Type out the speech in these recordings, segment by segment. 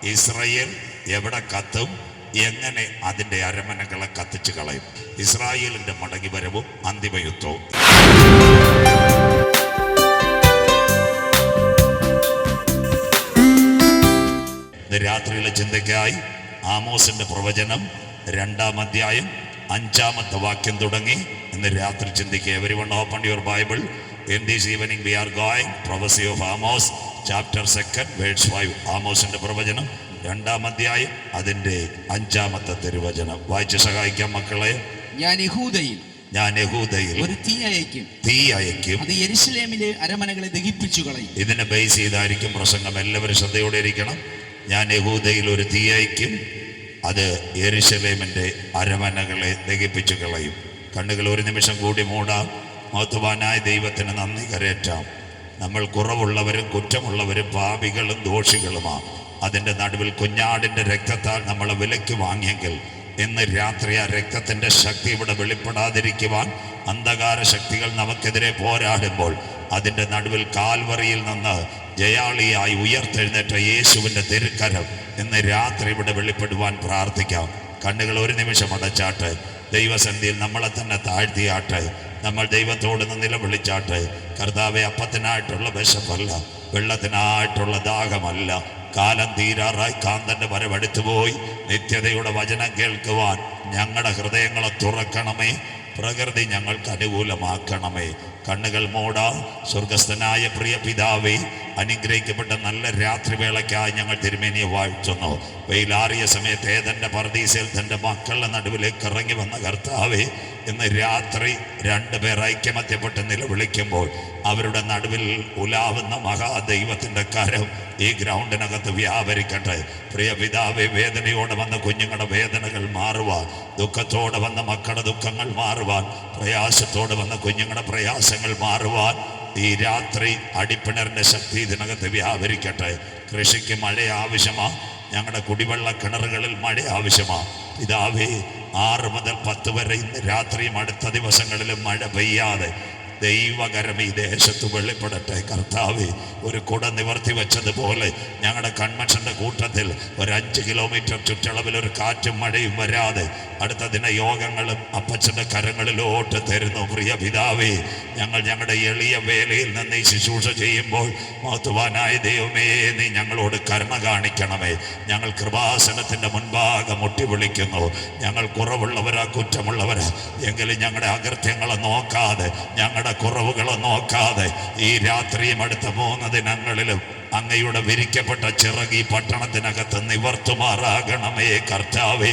Israel എവിടെ കത്തും, എങ്ങനെ അതിൻ്റെ അരമനകളെ കത്തിച്ചു കളയും. ഇസ്രായേലിൻ്റെ മടങ്ങി വരവും അന്തിമയുദ്ധവും. രാത്രിയിലെ ചിന്തയ്ക്കായി ആമോസിന്റെ പ്രവചനം 2-ാം അധ്യായം 5-ാമത്തെ വാക്യം തുടങ്ങി ഇന്ന് രാത്രി ചിന്തിക്കുക. Everyone open your Bible. In this evening we are going prophecy of Amos chapter 2 verse 5. ആമോസിന്റെ പ്രവചനം 2-ാം അധ്യായം അതിന്റെ 5-ാമത്തെ തിരുവചനം വായിച്ച് സഹായിക്കാം മക്കളെ. ഞാൻ യഹൂദയിൽ ഒരു തീ അയക്കും, അത് യെരുശലേമിലെ അരമനകളെ ദഹിപ്പിച്ചു കളയും. ഇതിനെ ബേസ് ചെയ്തായിരിക്കും പ്രസംഗം. എല്ലാവരും ശ്രദ്ധയോടെ ഇരിക്കണം. ഞാൻ യഹൂദയിൽ ഒരു തീ അയക്കും, അത് യെരുശലേമിൻ്റെ അരമനകളെ ദഹിപ്പിച്ചു കളയും. കണ്ണുകൾ ഒരു നിമിഷം കൂടി മൂടാം. മഹത്വവാനായ ദൈവത്തിന് നന്ദി കരയറ്റാം. നമ്മൾ കുറവുള്ളവരും കുറ്റമുള്ളവരും പാപികളും ദോഷികളുമാണ്. അതിൻ്റെ നടുവിൽ കുഞ്ഞാടിൻ്റെ രക്തത്താൽ നമ്മളെ വിലയ്ക്ക് വാങ്ങിയെങ്കിൽ ഇന്ന് രാത്രി ആ രക്തത്തിൻ്റെ ശക്തി ഇവിടെ വെളിപ്പെടാതിരിക്കുവാൻ അന്ധകാര ശക്തികൾ നമുക്കെതിരെ പോരാടുമ്പോൾ അതിൻ്റെ നടുവിൽ കാൽവറിയിൽ നിന്ന് ജയാളിയായി ഉയർത്തെഴുന്നേറ്റ യേശുവിൻ്റെ തിരുക്കരം ഇന്ന് രാത്രി ഇവിടെ വെളിപ്പെടുവാൻ പ്രാർത്ഥിക്കാം. കണ്ണുകൾ ഒരു നിമിഷം അടച്ചാട്ട് ദൈവസന്നിധിയിൽ നമ്മളെ തന്നെ താഴ്ത്തിയാട്ട് നമ്മൾ ദൈവത്തോട് നിലവിളിച്ചാട്ട്. കർത്താവെ, അപ്പത്തിനായിട്ടുള്ള വിശപ്പല്ല, വെള്ളത്തിനായിട്ടുള്ള ദാഹമല്ല, കാലം തീരാറായി കാന്തൻ്റെ വരവെടുത്തുപോയി നിത്യതയുടെ വചനം കേൾക്കുവാൻ ഞങ്ങളുടെ ഹൃദയങ്ങളെ തുറക്കണമേ. പ്രകൃതി ഞങ്ങൾക്ക് അനുകൂലമാക്കണമേ. കണ്ണുകൾ മൂടാം. സ്വർഗസ്ഥനായ പ്രിയ പിതാവേ, അനുഗ്രഹിക്കപ്പെട്ട നല്ല രാത്രിവേളയ്ക്കായി ഞങ്ങൾ തിരുമേനിയെ വാഴ്ത്തുന്നു. വെയിലാറിയ സമയത്ത് ഏതൻ്റെ പർദീസയിൽ തൻ്റെ മക്കളുടെ നടുവിലേക്ക് ഇറങ്ങി വന്ന കർത്താവേ, ഇന്ന് രാത്രി 2 പേർ ഐക്യമത്യപ്പെട്ട് നിലവിളിക്കുമ്പോൾ അവരുടെ നടുവിൽ ഉലാവുന്ന മഹാദൈവത്തിൻ്റെ കരം ഈ ഗ്രൗണ്ടിനകത്ത് വ്യാപരിക്കട്ടെ. പ്രിയ പിതാവേ, വേദനയോടെ വന്ന കുഞ്ഞുങ്ങളുടെ വേദനകൾ മാറുവാൻ, ദുഃഖത്തോടെ വന്ന മക്കളുടെ ദുഃഖങ്ങൾ മാറുവാൻ, പ്രയാസത്തോടെ വന്ന കുഞ്ഞുങ്ങളുടെ പ്രയാസങ്ങൾ മാറുവാൻ ഈ രാത്രി അടിപ്പിണറിൻ്റെ ശക്തി ഇതിനകത്ത് വ്യാപരിക്കട്ടെ. കൃഷിക്ക് മഴ ആവശ്യമാണ്. ഞങ്ങളുടെ കുടിവെള്ള കിണറുകളിൽ മഴ ആവശ്യമാണ്. പിതാവേ, 6 മുതൽ 10 വരെ ഇന്ന് രാത്രിയും അടുത്ത ദിവസങ്ങളിലും മഴ പെയ്യാതെ ദൈവകരം ഈ ദേശത്ത് വെളിപ്പെടട്ടെ. കർത്താവേ, ഒരു കുട നിവർത്തി വെച്ചതുപോലെ ഞങ്ങളുടെ കൺവെൻഷൻ്റെ കൂട്ടത്തിൽ ഒരു 5 കിലോമീറ്റർ ചുറ്റളവിൽ ഒരു കാറ്റും മഴയും വരാതെ അടുത്ത ദിന യോഗങ്ങളും അപ്പച്ചൻ്റെ കരങ്ങളിലോട്ട് തരുന്നു. പ്രിയ പിതാവേ, ഞങ്ങൾ ഞങ്ങളുടെ എളിയ വേലയിൽ നിന്ന് ഈ ശുശ്രൂഷ ചെയ്യുമ്പോൾ മഹത്വവാനായ ദൈവമേ, നീ ഞങ്ങളോട് കരുണ കാണിക്കണമേ. ഞങ്ങൾ കൃപാസനത്തിൻ്റെ മുൻപാകെ മുട്ടി വിളിക്കുന്നു. ഞങ്ങൾ കുറവുള്ളവരാ, കുറ്റമുള്ളവരാ, എങ്കിലും ഞങ്ങളുടെ അകൃത്യങ്ങളെ നോക്കാതെ, ഞങ്ങളുടെ കുറവുകളെ നോക്കാതെ ഈ രാത്രിയും അടുത്ത 3 ദിനങ്ങളിലും അങ്ങയുടെ വിരിക്കപ്പെട്ട ചിറകി പട്ടണത്തിനകത്ത് നിവർത്തുമാറാകണമേ. കർത്താവേ,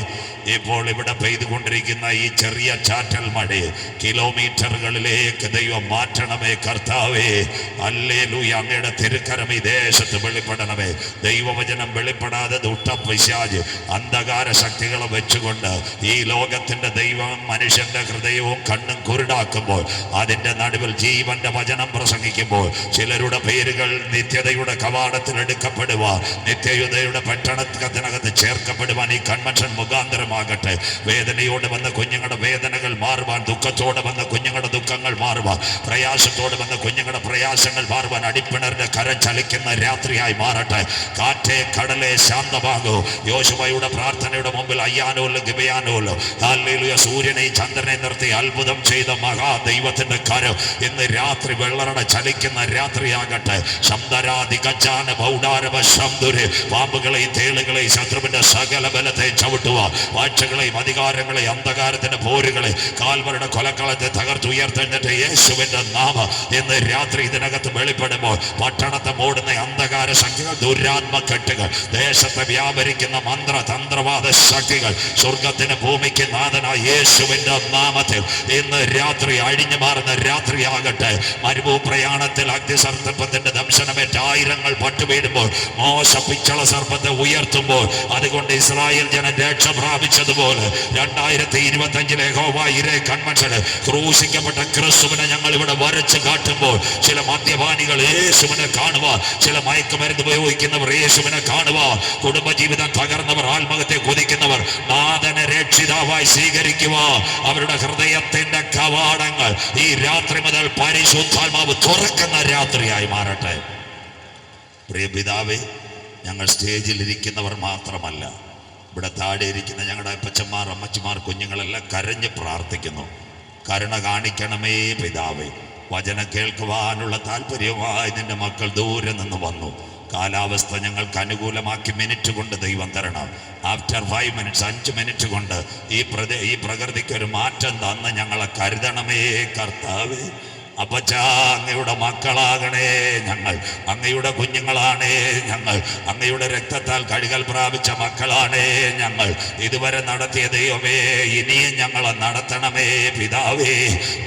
ഇപ്പോൾ ഇവിടെ പെയ്തുകൊണ്ടിരിക്കുന്ന ഈ ചെറിയ ചാറ്റൽ മഴയെ കിലോമീറ്ററുകളിലേക്ക് ദൈവം മാറ്റണമേ. കർത്താവേ, ഹല്ലേലൂയ, അങ്ങയുടെ തിരുക്കരം ഈ ദേശത്ത് വെളിപ്പെടണമേ. ദൈവവചനം വെളിപ്പെടാതെ ദുഷ്ടപിശാച് അന്ധകാര ശക്തികളെ വെച്ചുകൊണ്ട് ഈ ലോകത്തിൻ്റെ ദൈവം മനുഷ്യൻ്റെ ഹൃദയവും കണ്ണും കുരുടാക്കുമ്പോൾ അതിൻ്റെ നടുവിൽ ജീവന്റെ വചനം പ്രസംഗിക്കുമ്പോൾ ചിലരുടെ പേരുകൾ നിത്യതയുടെ കവാടത്തിൽ എടുക്കപ്പെടുവാൻ, നിത്യയുദ്ധയുടെ പട്ടണത്തിനകത്ത് ചേർക്കപ്പെടുവാൻ ഈ കൺവെൻഷൻ മുഖാന്തരമാകട്ടെ. വേദനയോടെ വന്ന കുഞ്ഞുങ്ങളുടെ വേദനകൾ മാറുവാൻ, ദുഃഖത്തോടെ വന്ന കുഞ്ഞുങ്ങളുടെ ദുഃഖങ്ങൾ മാറുവാൻ, പ്രയാസത്തോടെ വന്ന കുഞ്ഞുങ്ങളുടെ പ്രയാസങ്ങൾ മാറുവാൻ അടിപ്പിണറിന്റെ കരം ചലിക്കുന്ന രാത്രിയായി മാറട്ടെ. കാറ്റേ കടലേ ശാന്തമാകൂ. യോശുവയുടെ പ്രാർത്ഥനയുടെ മുമ്പിൽ അയ്യാനോലും ഗിബയാനോലും ഹല്ലേലൂയ, സൂര്യനെ ചന്ദ്രനെ നിർത്തി അത്ഭുതം ചെയ്ത മഹാദൈവത്തിന്റെ കരം ഇന്ന് രാത്രി വെള്ളറട ചലിക്കുന്ന രാത്രിയാകട്ടെ. ശബ്ദരാധി ഗജാന ബൗഡാരവ ശബ്ദുര്, പാമ്പുകളെയും തേളുകളെയും ശത്രുവിന്റെ സകല ബലത്തെ ചവിട്ടുക, വാഴ്ചകളെയും അധികാരങ്ങളെയും അന്ധകാരത്തിന്റെ പോരുകളെ കാൽവരുടെ കൊലക്കളത്തെ തകർത്തുയർത്തെഴുന്നേറ്റ യേശുവിന്റെ നാമം ഇന്ന് രാത്രി ഇതിനകത്ത് വെളിപ്പെടുമ്പോൾ പട്ടണത്തെ മൂടുന്ന അന്ധകാര ശക്തികൾ, ദുരാത്മ കെട്ടുകൾ, ദേശത്തെ വ്യാപരിക്കുന്ന മന്ത്രതന്ത്രവാദ ശക്തികൾ സ്വർഗത്തിന് ഭൂമിക്ക് നാഥനായ യേശുവിന്റെ നാമത്തിൽ ഇന്ന് രാത്രി അഴിഞ്ഞു മാറുന്ന രാത്രിയാകട്ടെ. മരുഭൂ പ്രയാണത്തിൽ അഗ്നിസർപ്പത്തിന്റെ ദംശനമേറ്റ ആയിരങ്ങൾ പട്ടുവീടുമ്പോൾ മോശ പിച്ചള സർപ്പത്തെ ഉയർത്തുമ്പോൾ അതുകൊണ്ട് ഇസ്രായേൽ ജനം രക്ഷ പ്രാപിച്ചതുപോലെ 2025 യഹോവ ഇരേ കൺവെൻഷന് ക്രൂശിക്കപ്പെട്ട ക്രിസ്തുവിനെ ഞങ്ങൾ ഇവിടെ വരച്ച് കാട്ടുമ്പോൾ ചില മദ്യപാനികൾ യേശുവിനെ കാണുവാൻ, ചില മയക്കുമരുന്ന് ഉപയോഗിക്കുന്നവർ യേശുവിനെ കാണുവാൻ, കുടുംബജീവിതം തകർന്നവർ, ആത്മഹത്യ കൊതിക്കുന്നവർ നാഥനെ രക്ഷിതാവായി സ്വീകരിക്കുക. അവരുടെ ഹൃദയത്തിന്റെ കവാടങ്ങൾ ഈ രാത്രി മുതൽ പരിശുദ്ധാത്മാവ് തുറക്കുന്ന രാത്രിയായി മാറട്ടെ. പ്രിയ പിതാവേ, ഞങ്ങൾ സ്റ്റേജിലിരിക്കുന്നവർ മാത്രമല്ല, ഇവിടെ താഴെ ഇരിക്കുന്ന ഞങ്ങളുടെ അപ്പച്ചന്മാർ, അമ്മച്ചിമാർ, കുഞ്ഞുങ്ങളെല്ലാം കരഞ്ഞ് പ്രാർത്ഥിക്കുന്നു. കരുണ കാണിക്കണമേ പിതാവേ. വചനം കേൾക്കുവാനുള്ള താല്പര്യമായി നിന്റെ മക്കൾ ദൂരെ നിന്ന് വന്നു. കാലാവസ്ഥ ഞങ്ങൾക്ക് അനുകൂലമാക്കി മിനിറ്റ് കൊണ്ട് ദൈവം തരണം. ആഫ്റ്റർ 5 minutes 5 മിനിറ്റ് കൊണ്ട് ഈ പ്രകൃതിക്ക് ഒരു മാറ്റം തന്ന് ഞങ്ങളെ കരുതണമേ കർത്താവേ. അപ്പച്ചാ, അങ്ങയുടെ മക്കളാകണേ ഞങ്ങൾ, അങ്ങയുടെ കുഞ്ഞുങ്ങളാണേ ഞങ്ങൾ, അങ്ങയുടെ രക്തത്താൽ കഴുകൽ പ്രാപിച്ച മക്കളാണേ ഞങ്ങൾ. ഇതുവരെ നടത്തിയ ദൈവമേ, ഇനിയും ഞങ്ങളെ നടത്തണമേ പിതാവേ.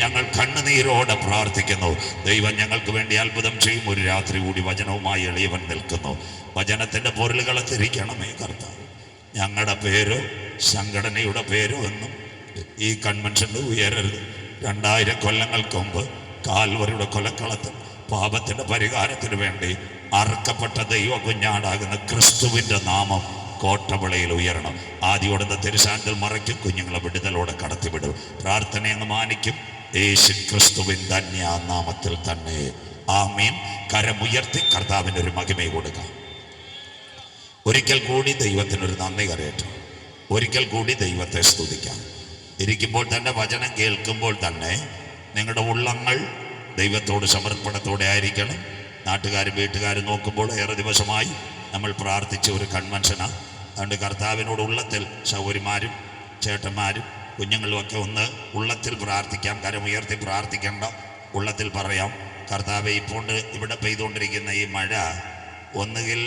ഞങ്ങൾ കണ്ണുനീരോടെ പ്രാർത്ഥിക്കുന്നു. ദൈവം ഞങ്ങൾക്ക് വേണ്ടി അത്ഭുതം ചെയ്യും. ഒരു രാത്രി കൂടി വചനവുമായി എളിയവൻ നിൽക്കുന്നു. വചനത്തിൻ്റെ പൊരുളുകളെ തിരിക്കണമേ കർത്താവ്. ഞങ്ങളുടെ പേരോ സംഘടനയുടെ പേരോ ഒന്നും ഈ കൺവെൻഷനിൽ ഉയരരുത്. 2000 കൊല്ലങ്ങൾക്ക് മുമ്പ് കാൽവരിയുടെ കൊലക്കളത്തിൽ പാപത്തിന്റെ പരിഹാരത്തിന് വേണ്ടി അറുക്കപ്പെട്ട ദൈവ കുഞ്ഞാടാകുന്ന ക്രിസ്തുവിന്റെ നാമം കോട്ടവിളയിൽ ഉയരണം. ആദ്യോടെ തിരുസാന്തിൽ മറയ്ക്കും, കുഞ്ഞുങ്ങളെ വിടുതലോടെ കടത്തിവിടും. പ്രാർത്ഥനയങ്ങ് മാനിക്കും. യേശു ക്രിസ്തുവിൻ ധന്യ നാമത്തിൽ തന്നെ ആമീൻ. കരമുയർത്തി കർത്താവിൻ്റെ ഒരു മഹിമ കൊടുക്കാം. ഒരിക്കൽ കൂടി ദൈവത്തിനൊരു നന്ദി കരയട്ടെ. ഒരിക്കൽ കൂടി ദൈവത്തെ സ്തുതിക്കാം. ഇരിക്കുമ്പോൾ തന്നെ, വചനം കേൾക്കുമ്പോൾ തന്നെ നിങ്ങളുടെ ഉള്ളങ്ങൾ ദൈവത്തോട് സമർപ്പണത്തോടെ ആയിരിക്കണം. നാട്ടുകാരും വീട്ടുകാരും നോക്കുമ്പോൾ ഏറെ ദിവസമായി നമ്മൾ പ്രാർത്ഥിച്ച ഒരു കൺവെൻഷനാണ്. അതുകൊണ്ട് കർത്താവിനോട് ഉള്ളത്തിൽ സൗകര്യമാരും ചേട്ടന്മാരും കുഞ്ഞുങ്ങളും ഒക്കെ ഒന്ന് ഉള്ളത്തിൽ പ്രാർത്ഥിക്കാം. കരമുയർത്തി പ്രാർത്ഥിക്കേണ്ട, ഉള്ളത്തിൽ പറയാം, കർത്താവെ, ഇപ്പോൾ ഇവിടെ പെയ്തുകൊണ്ടിരിക്കുന്ന ഈ മഴ ഒന്നുകിൽ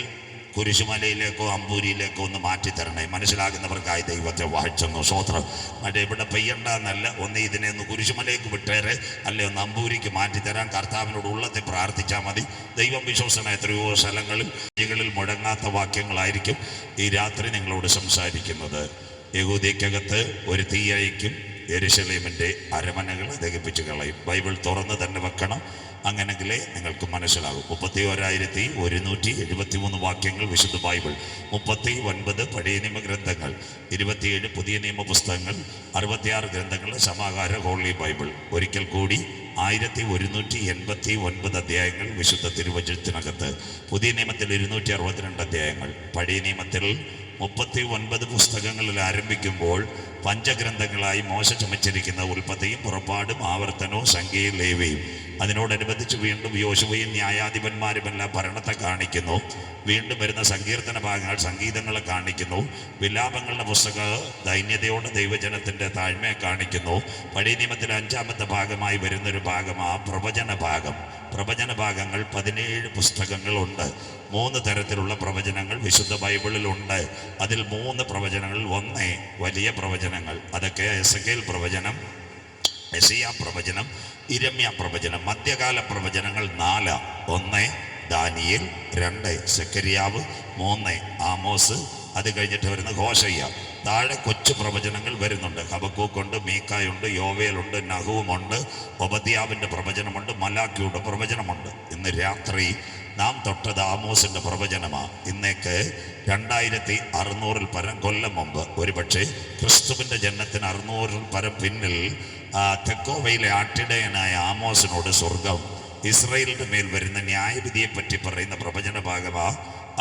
കുരിശുമലയിലേക്കോ അമ്പൂരിയിലേക്കോ ഒന്ന് മാറ്റിത്തരണേ. മനസ്സിലാകുന്നവർക്കായി ദൈവത്തെ വാഴ്ചന്നു. സ്വോത്രം. മറ്റേ ഇവിടെ പെയ്യണ്ടെന്നല്ല, ഒന്ന് ഇതിനെ ഒന്ന് കുരിശുമലയ്ക്ക് വിട്ടേരെ, അല്ലെ ഒന്ന് അമ്പൂരിക്ക് മാറ്റിത്തരാൻ കർത്താവിനോട് ഉള്ളത്തിൽ പ്രാർത്ഥിച്ചാൽ മതി. ദൈവം വിശ്വസന എത്രയോ സ്ഥലങ്ങളിൽ മുഴങ്ങാത്ത വാക്യങ്ങളായിരിക്കും ഈ രാത്രി നിങ്ങളോട് സംസാരിക്കുന്നത്. യഹൂദയ്ക്കകത്ത് ഒരു തീ അയക്കും, യെരുശലേമിൻ്റെ അരമനകളെ ദഹിപ്പിച്ച് കളയും. ബൈബിൾ തുറന്ന് തന്നെ വെക്കണം, അങ്ങനെങ്കിലേ നിങ്ങൾക്ക് മനസ്സിലാകും. 31,173 വാക്യങ്ങൾ വിശുദ്ധ ബൈബിൾ, 39 പഴയ നിയമ ഗ്രന്ഥങ്ങൾ, 27 പുതിയ നിയമ പുസ്തകങ്ങൾ, 66 ഗ്രന്ഥങ്ങൾ സമാഹാര ഹോളി ബൈബിൾ. ഒരിക്കൽ കൂടി 1189 അധ്യായങ്ങൾ വിശുദ്ധ തിരുവചനത്തിനകത്ത്. പുതിയ നിയമത്തിൽ 262 അധ്യായങ്ങൾ. പഴയ നിയമത്തിൽ 39 പുസ്തകങ്ങളിൽ ആരംഭിക്കുമ്പോൾ പഞ്ചഗ്രന്ഥങ്ങളായി മോശ ചമച്ചിരിക്കുന്ന ഉൽപ്പത്തിയും പുറപ്പാടും ആവർത്തനവും സംഖ്യയും ലേവിയും, അതിനോടനുബന്ധിച്ച് വീണ്ടും യോശുവയും ന്യായാധിപന്മാരുമെല്ലാം ഭരണത്തെ കാണിക്കുന്നു. വീണ്ടും വരുന്ന സങ്കീർത്തന ഭാഗങ്ങൾ സംഗീതങ്ങളെ കാണിക്കുന്നു. വിലാപങ്ങളുടെ പുസ്തകം ദൈന്യതയോടെ ദൈവജനത്തിൻ്റെ താഴ്മയെ കാണിക്കുന്നു. പഴയ നിയമത്തിൽ 5ാമത്തെ ഭാഗമായി വരുന്നൊരു ഭാഗം ആ പ്രവചന ഭാഗം. പ്രവചന ഭാഗങ്ങൾ 17 പുസ്തകങ്ങളുണ്ട്. 3 തരത്തിലുള്ള പ്രവചനങ്ങൾ വിശുദ്ധ ബൈബിളിലുണ്ട്. അതിൽ 3 പ്രവചനങ്ങൾ, 1 വലിയ പ്രവചനങ്ങൾ, അതൊക്കെ എസെക്കിയേൽ പ്രവചനം, യെശയ്യാ പ്രവചനം, ഇരമ്യ പ്രവചനം. മധ്യകാല പ്രവചനങ്ങൾ 4. 1 ദാനിയേൽ, 2 സെക്കരിയാവ്, 3 ആമോസ്, അത് കഴിഞ്ഞിട്ട് വരുന്ന ഹോശയ്യ. താഴെ കൊച്ചു പ്രവചനങ്ങൾ വരുന്നുണ്ട്. ഹബക്കൂക്കുണ്ട്, മീക്കായുണ്ട്, യോവേലുണ്ട്, നഹൂമുണ്ട്, ഒബദ്യാവിൻ്റെ പ്രവചനമുണ്ട്, മലാക്കിയുടെ പ്രവചനമുണ്ട്. ഇന്ന് രാത്രി നാം തൊട്ടത് ആമോസിൻ്റെ പ്രവചനമാണ്. ഇന്നേക്ക് 2600 പരം കൊല്ലം മുമ്പ്, ഒരുപക്ഷെ ക്രിസ്തുവിൻ്റെ ജനനത്തിന് 600 പരം പിന്നിൽ, തെക്കോവയിലെ ആട്ടിടയനായ ആമോസിനോട് സ്വർഗം ഇസ്രായേലിൻ്റെ മേൽ വരുന്ന ന്യായവിധിയെപ്പറ്റി പറയുന്ന പ്രവചന ഭാഗമാണ്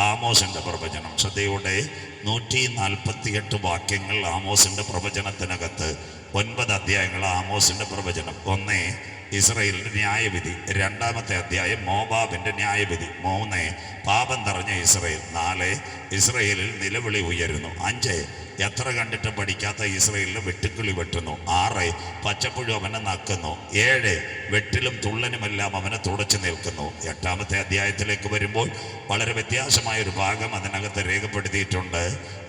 ആമോസിൻ്റെ പ്രവചനം. ശ്രദ്ധയോടെ 148 വാക്യങ്ങൾ ആമോസിൻ്റെ പ്രവചനത്തിനകത്ത്. 9 അധ്യായങ്ങൾ ആമോസിൻ്റെ പ്രവചനം. 1 ഇസ്രായേലിൻ്റെ ന്യായവിധി, 2ാമത്തെ അധ്യായം മോവാബിൻ്റെ ന്യായവിധി, 3 പാപം നിറഞ്ഞ ഇസ്രായേൽ, 4 ഇസ്രായേലിൽ നിലവിളി ഉയരുന്നു, 5 എത്ര കണ്ടിട്ടും പഠിക്കാത്ത ഇസ്രായേലിന് വെട്ടുക്കിളി വെട്ടുന്നു, 6 പച്ചപ്പുഴു അവനെ നക്കുന്നു, 7 വെട്ടിലും തുള്ളനുമെല്ലാം അവനെ തുടച്ചു നിൽക്കുന്നു. 8ാമത്തെ അധ്യായത്തിലേക്ക് വരുമ്പോൾ വളരെ വ്യത്യാസമായൊരു ഭാഗം അതിനകത്ത് രേഖപ്പെടുത്തിയിട്ടുണ്ട്.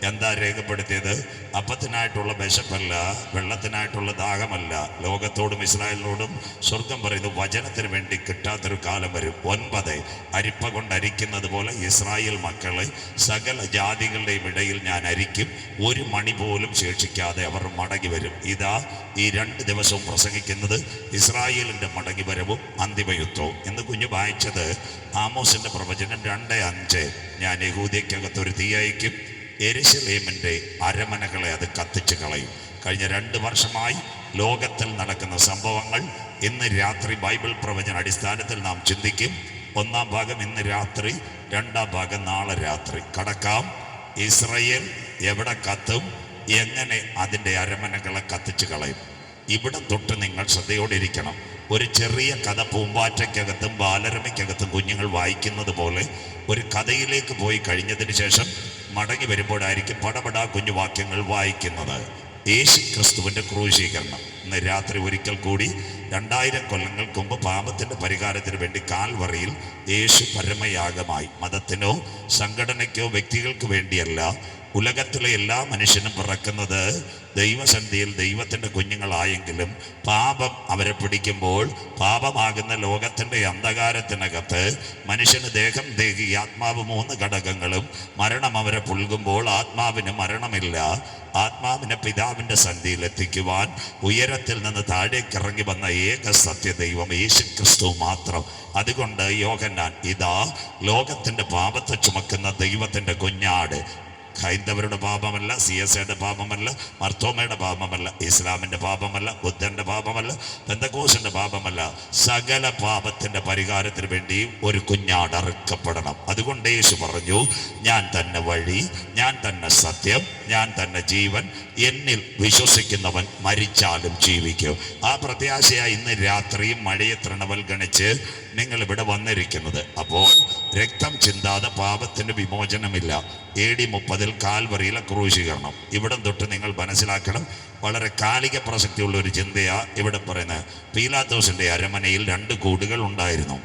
എന്താ രേഖപ്പെടുത്തിയത്? അപ്പത്തിനായിട്ടുള്ള വിശപ്പല്ല, വെള്ളത്തിനായിട്ടുള്ള ദാഹമല്ല. ലോകത്തോടും ഇസ്രായേലിനോടും സ്വർഗം പറയുന്നു, വചനത്തിന് വേണ്ടി കിട്ടാത്തൊരു കാലം വരും. 9 അരിപ്പ കൊണ്ട് അരിക്കുന്നത് പോലെ ഇസ്രായേൽ മക്കളെ സകല ജാതികളുടെയും ഇടയിൽ ഞാൻ അരിക്കും, ഒരു മണി പോലും ശേഷിക്കാതെ അവർ മടങ്ങി വരും. ഇതാ ഈ 2 ദിവസവും പ്രസംഗിക്കുന്നത് ഇസ്രായേലിൻ്റെ മടങ്ങി വരവും അന്തിമയുദ്ധവും. എന്ന് കുഞ്ഞു വായിച്ചത് ആമോസിൻ്റെ പ്രവചനം 2:5. ഞാൻ യഹൂദയ്ക്കകത്തൊരു തീ അയക്കും, യെരുശലേമിൻ്റെ അരമനകളെ അത് കത്തിച്ചു കളയും. കഴിഞ്ഞ 2 വർഷമായി ലോകത്തിൽ നടക്കുന്ന സംഭവങ്ങൾ ഇന്ന് രാത്രി ബൈബിൾ പ്രവചന അടിസ്ഥാനത്തിൽ നാം ചിന്തിക്കും. ഒന്നാം ഭാഗം ഇന്ന് രാത്രി, രണ്ടാം ഭാഗം നാളെ രാത്രി. കടക്കാം. ഇസ്രയേൽ എവിടെ കത്തും, എങ്ങനെ അതിൻ്റെ അരമനകളെ കത്തിച്ച് കളയും. ഇവിടം തൊട്ട് നിങ്ങൾ ശ്രദ്ധയോടെ ഇരിക്കണം. ഒരു ചെറിയ കഥ പൂമ്പാറ്റയ്ക്കകത്തും ബാലരമയ്ക്കകത്തും കുഞ്ഞുങ്ങൾ വായിക്കുന്നത് പോലെ ഒരു കഥയിലേക്ക് പോയി കഴിഞ്ഞതിന് ശേഷം മടങ്ങി വരുമ്പോഴായിരിക്കും പടപടാ കുഞ്ഞു വാക്യങ്ങൾ വായിക്കുന്നത്. യേശു ക്രിസ്തുവിൻ്റെ ക്രൂശീകരണം. ഇന്ന് രാത്രി ഒരിക്കൽ കൂടി 2000 കൊല്ലങ്ങൾക്ക് മുമ്പ് പാപത്തിൻ്റെ പരിഹാരത്തിന് വേണ്ടി കാൽവറിയിൽ യേശു പരമയാഗമായി. മതത്തിനോ സംഘടനയ്ക്കോ വ്യക്തികൾക്ക് വേണ്ടിയല്ല. ഉലകത്തിലെ എല്ലാ മനുഷ്യനും പിറക്കുന്നത് ദൈവസന്ധിയിൽ ദൈവത്തിൻ്റെ കുഞ്ഞുങ്ങളായെങ്കിലും പാപം അവരെ പിടിക്കുമ്പോൾ പാപമാകുന്ന ലോകത്തിൻ്റെ അന്ധകാരത്തിനകത്ത് മനുഷ്യന് ദേഹം, ദേഹി, ആത്മാവ് 3 ഘടകങ്ങളും മരണം അവരെ പുൽകുമ്പോൾ ആത്മാവിന് മരണമില്ല. ആത്മാവിനെ പിതാവിൻ്റെ സന്ധിയിൽ എത്തിക്കുവാൻ ഉയരത്തിൽ നിന്ന് താഴേക്കിറങ്ങി വന്ന ഏക സത്യദൈവം യേശു ക്രിസ്തു മാത്രം. അതുകൊണ്ട് യോഹന്നാൻ, ഇതാ ലോകത്തിൻ്റെ പാപത്തെ ചുമക്കുന്ന ദൈവത്തിൻ്റെ കുഞ്ഞാട്. ഹൈന്ദവരുടെ പാപമല്ല, CSAയുടെ പാപമല്ല, മർത്തോമയുടെ പാപമല്ല, ഇസ്ലാമിൻ്റെ പാപമല്ല, ബുദ്ധൻ്റെ പാപമല്ല, പെന്തക്കോസിൻ്റെ പാപമല്ല. സകല പാപത്തിൻ്റെ പരിഹാരത്തിന് വേണ്ടി ഒരു കുഞ്ഞാട് അറുക്കപ്പെടണം. അതുകൊണ്ട് യേശു പറഞ്ഞു, ഞാൻ തന്നെ വഴി, ഞാൻ തന്നെ സത്യം, ഞാൻ തന്നെ ജീവൻ, എന്നിൽ വിശ്വസിക്കുന്നവൻ മരിച്ചാലും ജീവിക്കും. ആ പ്രത്യാശയായി ഇന്ന് രാത്രിയും മഴയെ തൃണവൽഗണിച്ച് നിങ്ങൾ ഇവിടെ വന്നിരിക്കുന്നത്. അപ്പോൾ രക്തം ചിന്താതെ പാപത്തിന് വിമോചനമില്ല. AD 30 കാൽവറിയിലെ ക്രൂശീകരണം. ഇവിടം തൊട്ട് നിങ്ങൾ മനസ്സിലാക്കണം, വളരെ കാലിക പ്രസക്തിയുള്ള ഒരു ചിന്തയാ ഇവിടെ പറയുന്നത്. പീലാത്തോസിന്റെ അരമനയിൽ 2 കൂടുകൾ ഉണ്ടായിരുന്നു.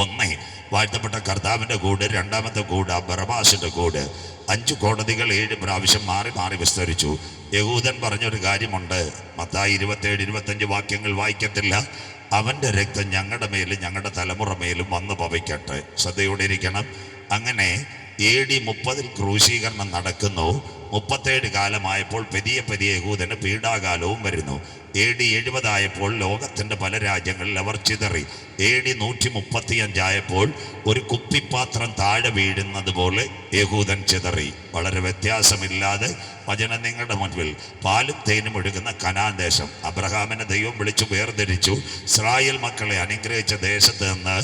ഒന്ന് വാഴ്ത്തപ്പെട്ട കർത്താവിൻ്റെ കൂട്, രണ്ടാമത്തെ കൂട് ബറബാസിന്റെ കൂട്. 5 കോടതികൾ 7 പ്രാവശ്യം മാറി മാറി വിസ്തരിച്ചു. യഹൂദൻ പറഞ്ഞൊരു കാര്യമുണ്ട്, മത്തായി 27-25 വാക്യങ്ങൾ വായിക്കത്തില്ല. അവൻ്റെ രക്തം ഞങ്ങളുടെ മേലും ഞങ്ങളുടെ തലമുറ മേലും വന്ന് പവിക്കട്ടെ. ശ്രദ്ധയോടെ ഇരിക്കണം. അങ്ങനെ AD 30 ക്രൂശീകരണം നടക്കുന്നു. 37 കാലമായപ്പോൾ പതിയെ യഹൂദന് പീഡാകാലവും വരുന്നു. AD 70 ആയപ്പോൾ ലോകത്തിൻ്റെ പല രാജ്യങ്ങളിൽ അവർ ചിതറി. AD 135 ആയപ്പോൾ ഒരു കുപ്പിപ്പാത്രം താഴെ വീഴുന്നത് പോലെ യഹൂദൻ ചിതറി. വളരെ വ്യത്യാസമില്ലാതെ വചനം നിങ്ങളുടെ മുൻപിൽ. പാലും തേനും ഒഴുകുന്ന കനാൻ ദേശം. അബ്രഹാമിനെ ദൈവം വിളിച്ചു വേർതിരിച്ചു. ഇസ്രായേൽ മക്കളെ അനുഗ്രഹിച്ച ദേശത്ത് നിന്ന്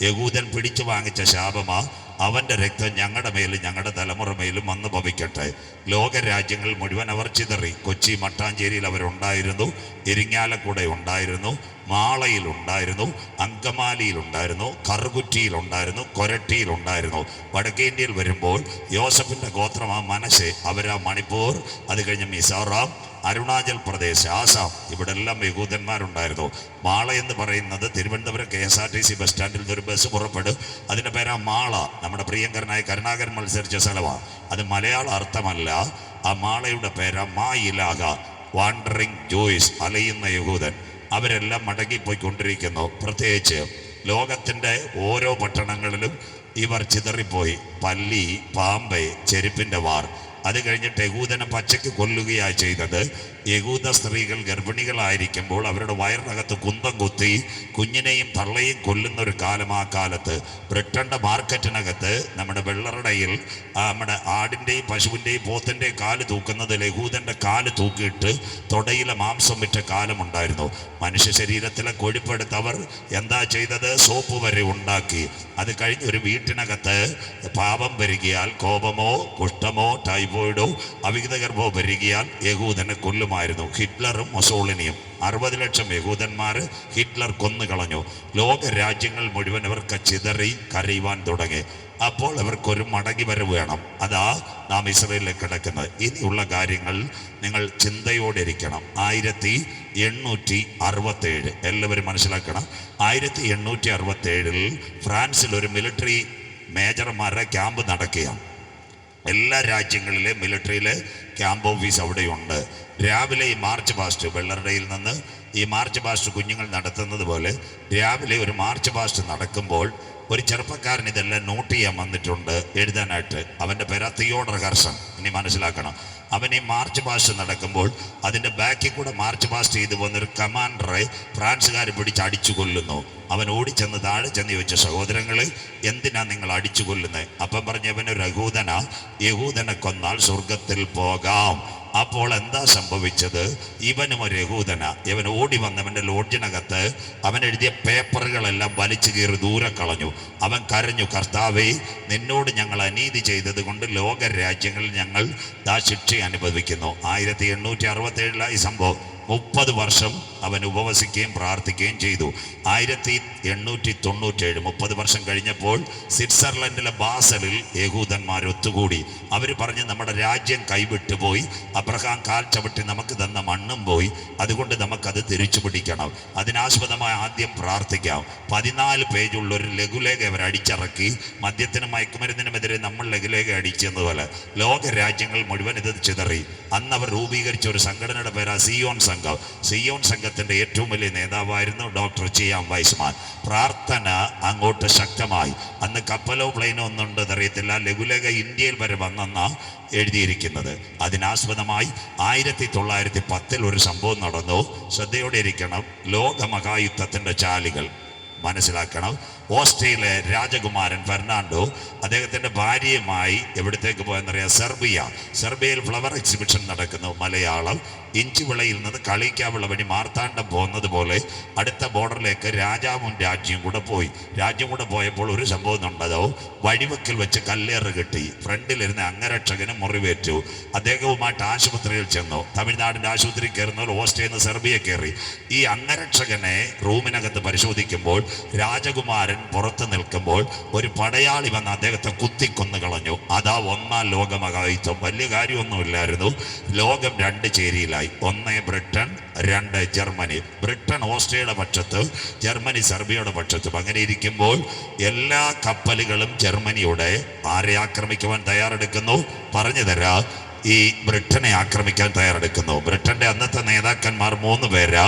യഹൂദൻ പിടിച്ചു വാങ്ങിച്ച ശാപമാ, അവൻ്റെ രക്തം ഞങ്ങളുടെ മേലും ഞങ്ങളുടെ തലമുറ മേലും വന്ന് ഭവിക്കട്ടെ. ലോകരാജ്യങ്ങൾ മുഴുവൻ അവർ ചിതറി. കൊച്ചി, മട്ടാഞ്ചേരിയിൽ അവരുണ്ടായിരുന്നു, ഇരിങ്ങാലക്കുട ഉണ്ടായിരുന്നു, മാളയിലുണ്ടായിരുന്നു, അങ്കമാലിയിലുണ്ടായിരുന്നു, കറുകുറ്റിയിലുണ്ടായിരുന്നു, കൊരട്ടിയിലുണ്ടായിരുന്നു. വടക്കേ ഇന്ത്യയിൽ വരുമ്പോൾ യോസഫിൻ്റെ ഗോത്രമാ മനശ്ശെ, അവരാ മണിപ്പൂർ, അത് കഴിഞ്ഞ് മിസോറാം, അരുണാചൽ പ്രദേശ്, ആസാം, ഇവിടെ എല്ലാം യഹൂദന്മാരുണ്ടായിരുന്നു. മാള എന്ന് പറയുന്നത് തിരുവനന്തപുരം KSRTC ബസ് സ്റ്റാൻഡിൽ നിന്ന് ഒരു ബസ് പുറപ്പെടും, അതിൻ്റെ പേരാ മാള. നമ്മുടെ പ്രിയങ്കരനായ കരുണാകരൻ മത്സരിച്ച സ്ഥലമാണ്. അത് മലയാള അർത്ഥമല്ല. ആ മാളയുടെ പേരാ മാ ഇലാഹ, വാണ്ടറിങ് ജോയ്സ്, അലയുന്ന യഹൂദൻ. അവരെല്ലാം മടങ്ങിപ്പോയിക്കൊണ്ടിരിക്കുന്നു. പ്രത്യേകിച്ച് ലോകത്തിൻ്റെ ഓരോ പട്ടണങ്ങളിലും ഇവർ ചിതറിപ്പോയി. പല്ലി, പാമ്പ്, ചെരുപ്പിൻ്റെ വാർ. അത് കഴിഞ്ഞിട്ട് യഹൂദനെ പച്ചയ്ക്ക് കൊല്ലുകയാണ് ചെയ്തത്. യഹൂദ സ്ത്രീകൾ ഗർഭിണികളായിരിക്കുമ്പോൾ അവരുടെ വയറിനകത്ത് കുന്തം കുത്തി കുഞ്ഞിനെയും തള്ളയും കൊല്ലുന്ന ഒരു കാലം. ആ കാലത്ത് ബ്രിട്ടൻ്റെ മാർക്കറ്റിനകത്ത് നമ്മുടെ വെള്ളറടയിൽ നമ്മുടെ ആടിൻ്റെയും പശുവിൻ്റെയും പോത്തിൻ്റെയും കാല് തൂക്കുന്നതിൽ യഹൂദൻ്റെ കാല് തൂക്കിയിട്ട് തൊടയിലെ മാംസം വിറ്റ കാലമുണ്ടായിരുന്നു. മനുഷ്യ ശരീരത്തിലെ കൊഴുപ്പെടുത്തവർ എന്താ ചെയ്തത്? സോപ്പ് വരെ ഉണ്ടാക്കി. അത് കഴിഞ്ഞ് ഒരു വീട്ടിനകത്ത് പാപം വരികയാൽ, കോപമോ കുഷ്ഠമോ ടൈഫോയിഡോ അവിഹിതഗർഭമോ വരികയാൽ യഹൂദനെ കൊല്ലുമായിരുന്നു. ഹിറ്റ്ലറും മൊസോളിനിയും 60 ലക്ഷം യഹൂദന്മാർ ഹിറ്റ്ലർ കൊന്നുകളഞ്ഞു. ലോക രാജ്യങ്ങൾ മുഴുവൻ ഇവർക്ക് ചിതറി കരയുവാൻ തുടങ്ങി. അപ്പോൾ ഇവർക്കൊരു മടങ്ങി വരവ് വേണം. അതാ നാം ഇസ്രയേലിൽ കിടക്കുന്നത്. ഇനിയുള്ള കാര്യങ്ങൾ നിങ്ങൾ ചിന്തയോടെ ഇരിക്കണം. 1867 എല്ലാവരും മനസ്സിലാക്കണം. 1867 ഫ്രാൻസിൽ ഒരു മിലിറ്ററി മേജർമാരുടെ ക്യാമ്പ് നടക്കുകയാണ്. എല്ലാ രാജ്യങ്ങളിലെ മിലിറ്ററിയിലെ ക്യാമ്പ് ഓഫീസ് അവിടെയുണ്ട്. രാവിലെ ഈ മാർച്ച് പാസ്റ്റ്, വെള്ളറടയിൽ നിന്ന് ഈ മാർച്ച് പാസ്റ്റ് കുഞ്ഞുങ്ങൾ നടത്തുന്നത് പോലെ രാവിലെ ഒരു മാർച്ച് പാസ്റ്റ് നടക്കുമ്പോൾ ഒരു ചെറുപ്പക്കാരൻ ഇതെല്ലാം നോട്ട് ചെയ്യാൻ വന്നിട്ടുണ്ട് എഴുതാനായിട്ട്. അവൻ്റെ പേരാ തിയോഡർ ഹർസൺ. ഇനി മനസ്സിലാക്കണം, അവൻ ഈ മാർച്ച് പാസ്റ്റ് നടക്കുമ്പോൾ അതിൻ്റെ ബാക്കിൽ കൂടെ മാർച്ച് പാസ്റ്റ് ചെയ്ത് വന്നൊരു കമാൻഡറെ ഫ്രാൻസുകാർ പിടിച്ച് അടിച്ചു കൊല്ലുന്നു. അവൻ ഓടിച്ചെന്ന് താഴെ ചെന്ന് ചോദിച്ച, സഹോദരങ്ങളെ എന്തിനാ നിങ്ങൾ അടിച്ചു കൊല്ലുന്നത്? അപ്പം പറഞ്ഞവനൊരു യഹൂദനാ, യഹൂദനെ കൊന്നാൽ സ്വർഗത്തിൽ പോകാം. അപ്പോൾ എന്താ സംഭവിച്ചത്? ഇവനും ഒരു യഹൂദന. ഇവൻ ഓടി വന്നവൻ്റെ ലോഡ്ജിനകത്ത് അവൻ എഴുതിയ പേപ്പറുകളെല്ലാം വലിച്ചു കീറി ദൂരെ കളഞ്ഞു. അവൻ കരഞ്ഞു, കർത്താവേ, നിന്നോട് ഞങ്ങൾ അനീതി ചെയ്തത് കൊണ്ട് ലോക രാജ്യങ്ങളിൽ ഞങ്ങൾ ശിക്ഷ അനുഭവിക്കുന്നു. 1867 സംഭവം. 30 വർഷം അവൻ ഉപവസിക്കുകയും പ്രാർത്ഥിക്കുകയും ചെയ്തു. 1897 30 വർഷം കഴിഞ്ഞപ്പോൾ സ്വിറ്റ്സർലൻഡിലെ ബാസലിൽ യഹൂദന്മാർ ഒത്തുകൂടി. അവർ പറഞ്ഞ്, നമ്മുടെ രാജ്യം കൈവിട്ടുപോയി, അബ്രഹാം കാൽ ചവിട്ടി നമുക്ക് തന്ന മണ്ണും പോയി, അതുകൊണ്ട് നമുക്കത് തിരിച്ചു പിടിക്കണം. അതിനാസ്പദമായി ആദ്യം പ്രാർത്ഥിക്കാം. 14 പേജുള്ളൊരു ലഘുലേഖ അവർ അടിച്ചിറക്കി. മദ്യത്തിനും മയക്കുമരുന്നിനുമെതിരെ നമ്മൾ ലഘുലേഖ അടിച്ചെന്നതുപോലെ ലോക രാജ്യങ്ങൾ മുഴുവൻ ഇത് ചിതറി. അന്ന് അവർ രൂപീകരിച്ച ഒരു സംഘടനയുടെ പേരാ സിയോൺ സംഘം. സിയോൺ സംഘത്തിന്റെ ഏറ്റവും വലിയ നേതാവായിരുന്നു ഡോക്ടർ ചിയാം വൈസ്മാൻ. പ്രാർത്ഥന അങ്ങോട്ട് ശക്തമായി. അന്ന് കപ്പലോ പ്ലെയിനോ ഒന്നും ഉണ്ടെന്നറിയത്തില്ല. ലഘുലേഖ ഇന്ത്യയിൽ വരെ വന്നെന്ന എഴുതിയിരിക്കുന്നത്. അതിനാസ്പദമായി 1910 ഒരു സംഭവം നടന്നു. ശ്രദ്ധയോടെ ഇരിക്കണം. ലോകമഹായുദ്ധത്തിന്റെ ചാലുകൾ മനസ്സിലാക്കണം. ഓസ്ട്രേലിയ രാജകുമാരൻ ഫെർണാണ്ടോ അദ്ദേഹത്തിൻ്റെ ഭാര്യയുമായി എവിടത്തേക്ക് പോയെന്നറിയാം? സെർബിയയിൽ ഫ്ലവർ എക്സിബിഷൻ നടക്കുന്നു. മലയാളം ഇഞ്ചിവിളയിൽ നിന്ന് കളിക്കാവിള വഴി മാർത്താണ്ഡം പോകുന്നത് പോലെ അടുത്ത ബോർഡറിലേക്ക് രാജാവും രാജ്യം കൂടെ പോയപ്പോൾ ഒരു സംഭവം ഉണ്ടതോ, വഴിവെക്കിൽ വെച്ച് കല്ലേറ് കിട്ടി. ഫ്രണ്ടിലിരുന്ന അംഗരക്ഷകന് മുറിവേറ്റു. അദ്ദേഹവുമായിട്ട് ആശുപത്രിയിൽ ചെന്നു. തമിഴ്നാടിൻ്റെ ആശുപത്രി കയറുന്നവർ ഓസ്ട്രേലിയയിൽ നിന്ന് സെർബിയ കയറി. ഈ അംഗരക്ഷകനെ റൂമിനകത്ത് പരിശോധിക്കുമ്പോൾ രാജകുമാരൻ പുറത്ത് നിൽക്കുമ്പോൾ ഒരു പടയാളി വന്ന് അദ്ദേഹത്തെ കുത്തിക്കൊന്നു കളഞ്ഞു. അതാ 1-ാം ലോകമഹായുദ്ധം. വലിയ കാര്യമൊന്നുമില്ലായിരുന്നു. ലോകം 2 ചേരിയിലായി. 1 ബ്രിട്ടൻ, 2 ജർമ്മനി. ബ്രിട്ടൻ ഓസ്ട്രേലിയയുടെ പക്ഷത്ത്, ജർമ്മനി സെർബിയയുടെ പക്ഷത്തും. അങ്ങനെ ഇരിക്കുമ്പോൾ എല്ലാ കപ്പലുകളും ജർമ്മനിയുടെ ആരെ ആക്രമിക്കുവാൻ തയ്യാറെടുക്കുന്നു? പറഞ്ഞു തരാം. ഈ ബ്രിട്ടനെ ആക്രമിക്കാൻ തയ്യാറെടുക്കുന്നു. ബ്രിട്ടന്റെ അന്നത്തെ നേതാക്കന്മാർ 3 പേരാ.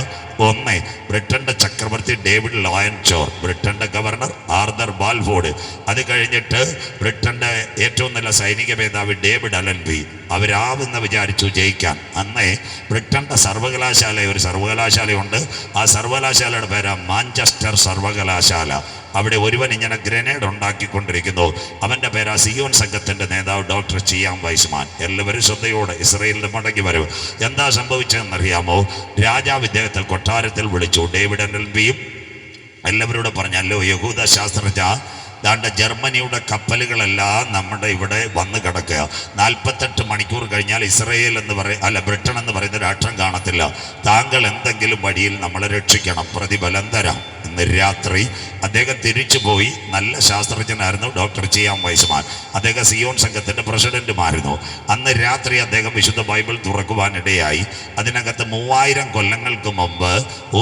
1 ബ്രിട്ടന്റെ ചക്രവർത്തി ഡേവിഡ് ലോയൻചോർ, ബ്രിട്ടന്റെ ഗവർണർ ആർതർ ബാൽഫോർഡ്, അത് കഴിഞ്ഞിട്ട് ബ്രിട്ടന്റെ ഏറ്റവും നല്ല സൈനിക മേധാവി ഡേവിഡ് അലൻബി. അവരാവുന്ന വിചാരിച്ചു ജയിക്കാൻ. അന്നേ ബ്രിട്ടന്റെ ഒരു സർവകലാശാലയുണ്ട്. ആ സർവകലാശാലയുടെ പേരാ മാഞ്ചസ്റ്റർ സർവകലാശാല. അവിടെ ഒരുവൻ ഇങ്ങനെ ഗ്രനേഡ് ഉണ്ടാക്കിക്കൊണ്ടിരിക്കുന്നു. അവൻ്റെ പേരാ സിയോൺ സംഘത്തിൻ്റെ നേതാവ് ഡോക്ടർ ചിയാം വൈസ്മാൻ. എല്ലാവരും ശ്രദ്ധയോടെ ഇസ്രയേലിൻ്റെ മടങ്ങി വരവ്. എന്താ സംഭവിച്ചതെന്നറിയാമോ? രാജാവ് ഇദ്ദേഹത്തെ കൊട്ടാരത്തിൽ വിളിച്ചു. ഡേവിഡ് അലൻബിയും എല്ലാവരോടും പറഞ്ഞല്ലോ, യഹൂദ ശാസ്ത്രജ്ഞ, ദാണ്ട ജർമ്മനിയുടെ കപ്പലുകളെല്ലാം നമ്മുടെ ഇവിടെ വന്ന് കിടക്കുക. 48 മണിക്കൂർ കഴിഞ്ഞാൽ ഇസ്രയേൽ ബ്രിട്ടൻ എന്ന് പറയുന്ന രാഷ്ട്രം കാണത്തില്ല. താങ്കൾ എന്തെങ്കിലും വഴിയിൽ നമ്മളെ രക്ഷിക്കണം, പ്രതിഫലം തരാം. ഇന്ന് രാത്രി അദ്ദേഹം തിരിച്ചുപോയി. നല്ല ശാസ്ത്രജ്ഞനായിരുന്നു ഡോക്ടർ ചിയാം വൈസ്മാൻ. അദ്ദേഹം സിയോൺ സംഘത്തിൻ്റെ പ്രസിഡന്റുമായിരുന്നു. അന്ന് രാത്രി അദ്ദേഹം വിശുദ്ധ ബൈബിൾ തുറക്കുവാനിടയായി. അതിനകത്ത് 3000 കൊല്ലങ്ങൾക്ക് മുമ്പ്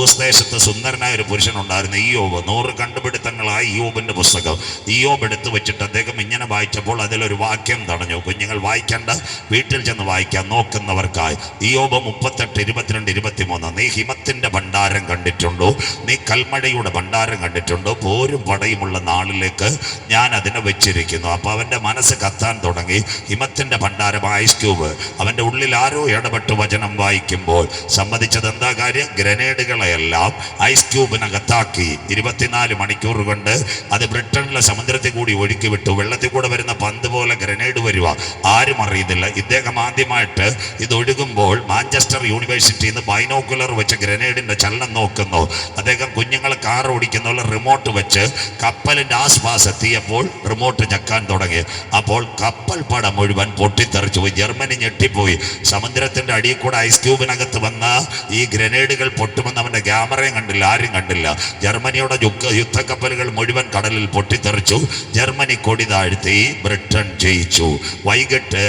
ഊസ്ദേശത്ത് സുന്ദരനായ ഒരു പുരുഷനുണ്ടായിരുന്നു, ഇയ്യോബ്. 100 കണ്ടുപിടുത്തങ്ങളായ ഇയ്യോബിൻ്റെ പുസ്തകം. ഇയ്യോബ് എടുത്തു വെച്ചിട്ട് അദ്ദേഹം ഇങ്ങനെ വായിച്ചപ്പോൾ അതിലൊരു വാക്യം തടഞ്ഞു. കുഞ്ഞുങ്ങൾ വായിക്കേണ്ട, വീട്ടിൽ ചെന്ന് വായിക്കാൻ നോക്കുന്നവർക്കായി. ഇയ്യോബ് 38, 22, 23. നീ ഹിമത്തിൻ്റെ ഭണ്ഡാരം കണ്ടിട്ടുണ്ടോ? നീ കൽമഴയുടെ ഭണ്ഡാരം കണ്ടിട്ടുണ്ടോ? പോരും പടയുമുള്ള നാളിലേക്ക് ഞാൻ അതിനെ വെച്ചിരിക്കുന്നു. അപ്പോൾ അവൻ്റെ മനസ്സ് കത്താൻ തുടങ്ങി. ഹിമത്തിൻ്റെ ഭണ്ഡാരം, ഐസ് ക്യൂബ്. അവൻ്റെ ഉള്ളിൽ ആരോ ഇടപെട്ട് വചനം വായിക്കുമ്പോൾ സമ്മതിച്ചത് എന്താ കാര്യം? ഗ്രനേഡുകളെല്ലാം ഐസ് ക്യൂബിനകത്താക്കി 24 മണിക്കൂർ കൊണ്ട് അത് ബ്രിട്ടനിലെ സമുദ്രത്തിൽ കൂടി ഒഴുക്കി വിട്ടു. വെള്ളത്തിൽ കൂടെ വരുന്ന പന്ത് പോലെ ഗ്രനേഡ് വരുക, ആരും അറിയുന്നില്ല. ഇദ്ദേഹം ആദ്യമായിട്ട് ഇത് ഒഴുകുമ്പോൾ മാഞ്ചസ്റ്റർ യൂണിവേഴ്സിറ്റിയിൽ നിന്ന് ബൈനോക്കുലർ വെച്ച് ഗ്രനേഡിൻ്റെ ചലനം നോക്കുന്നു. അദ്ദേഹം കുഞ്ഞുങ്ങൾ കാർ ഓടിക്കുന്ന റിമോട്ട് വെച്ച് കപ്പലിൻ്റെ ആസ്പാസ് എത്തിയപ്പോൾ റിമോട്ട് ഞെക്കാൻ തുടങ്ങി. അപ്പോൾ കപ്പൽ പട മുഴുവൻ പൊട്ടിത്തെറിച്ചു പോയി. ജർമ്മനി ഞെട്ടിപ്പോയി. സമുദ്രത്തിൻ്റെ അടിയിൽ കൂടെ ഐസ് ക്യൂബിനകത്ത് വന്ന ഈ ഗ്രനേഡുകൾ പൊട്ടുമെന്ന് അവൻ്റെ ക്യാമറയും കണ്ടില്ല, ആരും കണ്ടില്ല. ജർമ്മനിയുടെ യുദ്ധക്കപ്പലുകൾ മുഴുവൻ കടലിൽ പൊട്ടിത്തെറിച്ചു. ജർമ്മനി കൊടി താഴ്ത്തി, ബ്രിട്ടൻ ജയിച്ചു. വൈകിട്ട്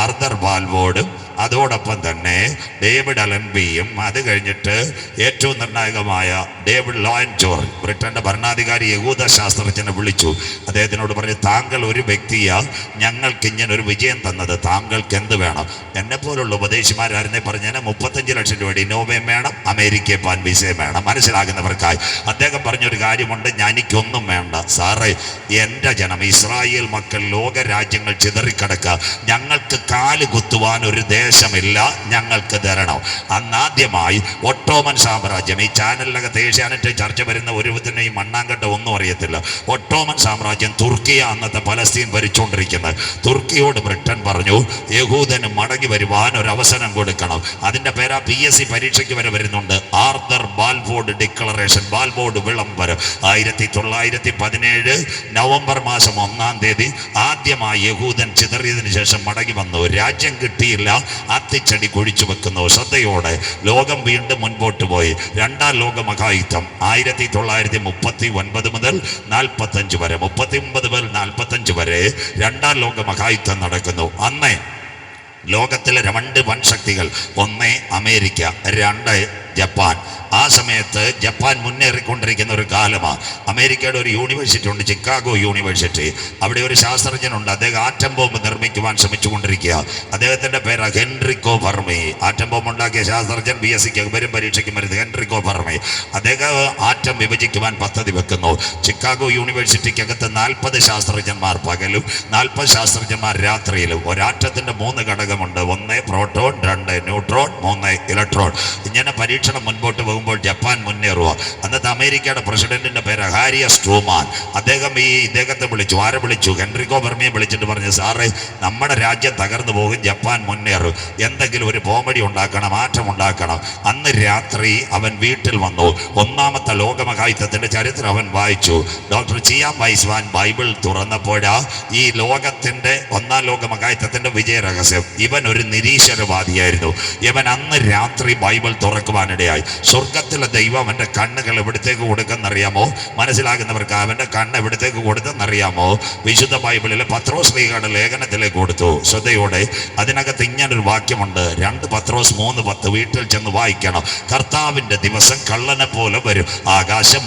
ആർതർ ബാൽഫോർഡും അതോടൊപ്പം തന്നെ ഡേവിഡ് അലൻബിയും, അത് കഴിഞ്ഞിട്ട് ഏറ്റവും നിർണായകമായ ഡേവിഡ് ലോയൻചോർ, ബ്രിട്ടന്റെ ഭരണാധികാരി യഹൂദ ശാസ്ത്രജ്ഞനെ വിളിച്ചു. അദ്ദേഹത്തിനോട് പറഞ്ഞു, താങ്കൾ ഒരു വ്യക്തിയാ ഞങ്ങൾക്ക് ഇങ്ങനെ ഒരു വിജയം തന്നത്, താങ്കൾക്ക് എന്ത് വേണം? എന്നെപ്പോലുള്ള ഉപദേശിമാരായിരുന്നേ പറഞ്ഞാൽ 35 ലക്ഷം രൂപയുടെ ഇന്നോവയും വേണം, അമേരിക്കയെ പാൻ വിസയും വേണം. മനസ്സിലാകുന്നവർക്കായി അദ്ദേഹം പറഞ്ഞൊരു കാര്യമുണ്ട്, എനിക്കൊന്നും വേണ്ട സാറേ, എൻ്റെ ജനം ഇസ്രായേൽ മക്കൾ ലോക രാജ്യങ്ങൾ ചിതറിക്കിടക്കുക, ഞങ്ങൾക്ക് കാല് കുത്തുവാൻ ഒരു ദേശമില്ല, ഞങ്ങൾക്ക് തരണം. അന്നാദ്യമായി ഒട്ടോമൻ സാമ്രാജ്യം, ഈ ചാനലിനകത്ത് ഏഷ്യാനെറ്റ് ചർച്ച വരുന്ന ഒരുവിധത്തിന് ഈ മണ്ണാങ്കട്ട ഒന്നും അറിയത്തില്ല. ഒട്ടോമൻ സാമ്രാജ്യം തുർക്കിയ അന്നത്തെ പലസ്തീൻ ഭരിച്ചുകൊണ്ടിരിക്കുന്നത്. തുർക്കിയോട് ബ്രിട്ടൻ പറഞ്ഞു യഹൂദന് മടങ്ങി വരുവാൻ ഒരു അവസരം കൊടുക്കണം. അതിൻ്റെ പേരാ PSC പരീക്ഷയ്ക്ക് വരെ വരുന്നുണ്ട്. ആർതർ ബാൽഫോർഡ് ഡിക്ലറേഷൻ, ബാൽഫോർഡ് വിളംബരം. 1917 നവംബർ മാസം 1-ാം തീയതി ആദ്യമായി യഹൂദൻ ചിതറിയതിനു ശേഷം മടങ്ങി വന്നു. രാജ്യം കിട്ടിയില്ല, അത്തിച്ചടി കുഴിച്ചു വെക്കുന്നു. ശ്രദ്ധയോടെ ലോകം വീണ്ടും മുൻപോട്ട് പോയി. രണ്ടാം ലോക മഹായുദ്ധം 1939 മുതൽ 45 വരെ, 39 മുതൽ 45 വരെ രണ്ടാം ലോക മഹായുദ്ധം നടക്കുന്നു. അന്നേ ലോകത്തിലെ 2 വൻശക്തികൾ, 1 അമേരിക്ക, 2 ജപ്പാൻ. ആ സമയത്ത് ജപ്പാൻ മുന്നേറിക്കൊണ്ടിരിക്കുന്ന ഒരു കാലമാണ്. അമേരിക്കയുടെ ഒരു യൂണിവേഴ്സിറ്റി ഉണ്ട്, ചിക്കാഗോ യൂണിവേഴ്സിറ്റി. അവിടെ ഒരു ശാസ്ത്രജ്ഞനുണ്ട്, അദ്ദേഹം ആറ്റം ബോംബ് നിർമ്മിക്കുവാൻ ശ്രമിച്ചുകൊണ്ടിരിക്കുക. അദ്ദേഹത്തിൻ്റെ പേര് ഹെൻറിക്കോ ഫെർമി. ആറ്റം ബോംബ് ഉണ്ടാക്കിയ ശാസ്ത്രജ്ഞൻ, BSc വരും പരീക്ഷയ്ക്ക് വരുന്നത് ഹെൻറിക്കോ ഫെർമി. അദ്ദേഹം ആറ്റം വിഭജിക്കുവാൻ പദ്ധതി വെക്കുന്നു. ചിക്കാഗോ യൂണിവേഴ്സിറ്റിക്കകത്ത് 40 ശാസ്ത്രജ്ഞന്മാർ പകലും 40 ശാസ്ത്രജ്ഞന്മാർ രാത്രിയിലും. ഒരാറ്റത്തിൻ്റെ 3 ഘടകമുണ്ട്, 1 പ്രോട്ടോൺ, 2 ന്യൂട്രോൺ, 3 ഇലക്ട്രോൺ. ഇങ്ങനെ പരീക്ഷണം മുൻപോട്ട് പോകുമ്പോൾ ജപ്പാൻ മുന്നേറുക. അന്നത്തെ അമേരിക്കയുടെ പ്രസിഡന്റിന്റെ പേര് ഹാരിയസ് ട്രൂമാൻ. അദ്ദേഹം ഇദ്ദേഹത്തെ വിളിച്ചു. ആരെ വിളിച്ചു? ഹെൻറിക്കോ ഫെർമിയെ വിളിച്ചിട്ട് പറഞ്ഞു, സാറേ നമ്മുടെ രാജ്യം തകർന്നു പോകും, ജപ്പാൻ മുന്നേറും, എന്തെങ്കിലും ഒരു കോമഡി ഉണ്ടാക്കണം, മാറ്റം ഉണ്ടാക്കണം. അന്ന് രാത്രി അവൻ വീട്ടിൽ വന്നു. 1-ാമത്തെ ലോകമഹായുദ്ധത്തിന്റെ ചരിത്രം അവൻ വായിച്ചു. ഡോക്ടർ ചിയാ വൈസ്വാൻ ബൈബിൾ തുറന്നപ്പോഴാ ഈ ലോകത്തിന്റെ 1-ാം ലോകമഹായുദ്ധത്തിന്റെ വിജയരഹസ്യം. ഇവൻ ഒരു നിരീശ്വരവാദിയായിരുന്നു. ഇവൻ അന്ന് രാത്രി ബൈബിൾ തുറക്കുവാനിടയായി. സ്വർഗത്തിലെ ദൈവം അവൻ്റെ കണ്ണുകൾ എവിടത്തേക്ക് കൊടുക്കുന്നറിയാമോ? മനസ്സിലാകുന്നവർക്ക് അവൻ്റെ കണ്ണ് എവിടത്തേക്ക് കൊടുത്തെന്നറിയാമോ? വിശുദ്ധ ബൈബിളിലെ പത്രോസ് ശ്ലീഹയുടെ ലേഖനത്തിലേക്ക് കൊടുത്തു. ശ്രദ്ധയോടെ അതിനകത്ത് ഇങ്ങനൊരു വാക്യമുണ്ട്, 2 പത്രോസ് 3:10. വീട്ടിൽ ചെന്ന് വായിക്കണം. കർത്താവിൻ്റെ ദിവസം കള്ളനെ പോലെ വരും, ആകാശം